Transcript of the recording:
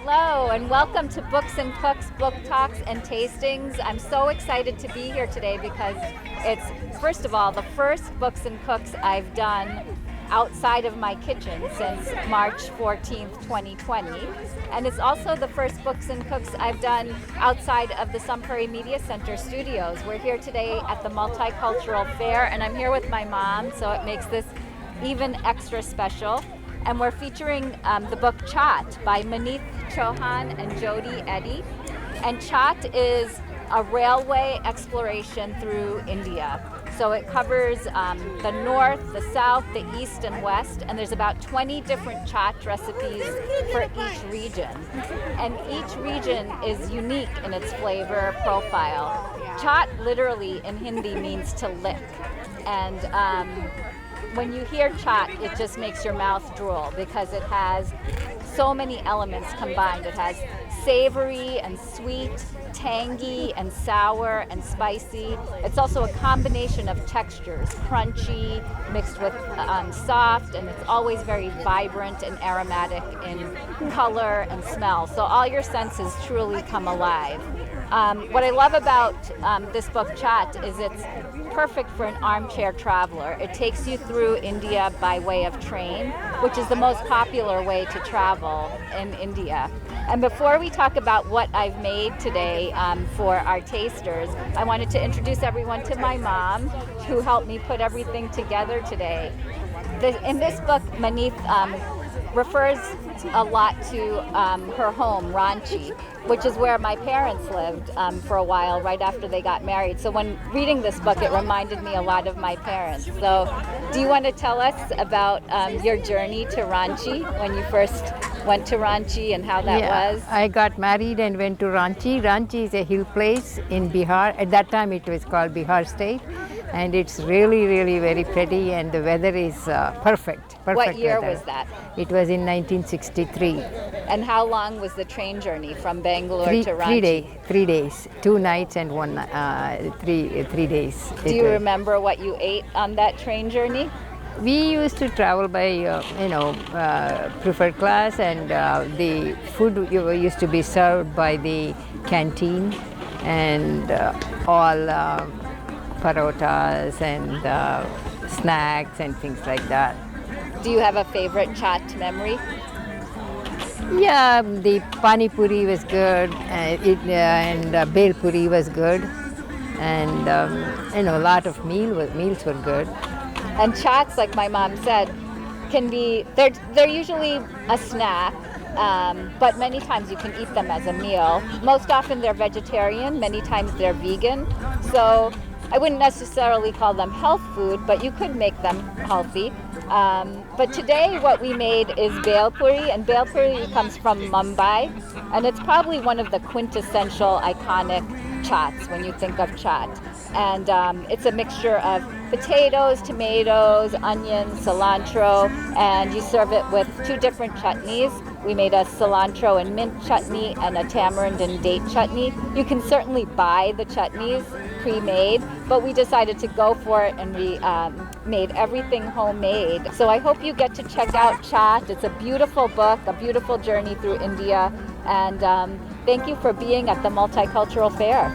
Hello and welcome to Books and Cooks, Book Talks and Tastings. I'm so excited to be here today because it's, first of all, the first Books and Cooks I've done outside of my kitchen since March 14th, 2020. And it's also the first Books and Cooks I've done outside of the Sun Prairie Media Center studios. We're here today at the Multicultural Fair, and I'm here with my mom, so it makes this even extra special. And we're featuring the book Chaat by Maneet Chauhan and Jody Eddy. And Chaat is a railway exploration through India. So it covers the north, the south, the east, and west, and there's about 20 different chaat recipes for each region. And each region is unique in its flavor profile. Chaat literally in Hindi means to lick. And when you hear chaat, it just makes your mouth drool because it has so many elements combined. It has savory and sweet, tangy and sour and spicy. It's also a combination of textures, crunchy mixed with soft, and it's always very vibrant and aromatic in color and smell. So all your senses truly come alive. What I love about this book, Chaat, is it's perfect for an armchair traveler. It takes you through India by way of train, which is the most popular way to travel in India. And before we talk about what I've made today for our tasters, I wanted to introduce everyone to my mom, who helped me put everything together today. In this book, Maneet refers a lot to her home, Ranchi, which is where my parents lived for a while right after they got married. So when reading this book, it reminded me a lot of my parents. So do you want to tell us about your journey to Ranchi, when you first went to Ranchi and how that was? I got married and went to Ranchi. Ranchi is a hill place in Bihar. At that time it was called Bihar State. And it's really, really very pretty, and the weather is perfect. What year weather. was that? It was in 1963. And how long was the train journey from Bangalore to Ranchi? 3 days, 2 nights and 3 days. Do you remember what you ate on that train journey? We used to travel by, preferred class, and the food used to be served by the canteen, and all parotas and snacks and things like that. Do you have a favorite chaat memory? Yeah, the pani puri was good, and bel puri was good, and a lot of meals were good. And chats, like my mom said, can be they're usually a snack, but many times you can eat them as a meal. Most often they're vegetarian, many times they're vegan. So I wouldn't necessarily call them health food, but you could make them healthy. But today what we made is bel puri, and bel puri comes from Mumbai, and it's probably one of the quintessential iconic chats when you think of chaat. And it's a mixture of potatoes, tomatoes, onions, cilantro, and you serve it with 2 different chutneys. We made a cilantro and mint chutney and a tamarind and date chutney. You can certainly buy the chutneys pre-made, but we decided to go for it, and we made everything homemade. So I hope you get to check out Chaat. It's a beautiful book, a beautiful journey through India, and thank you for being at the Multicultural Fair.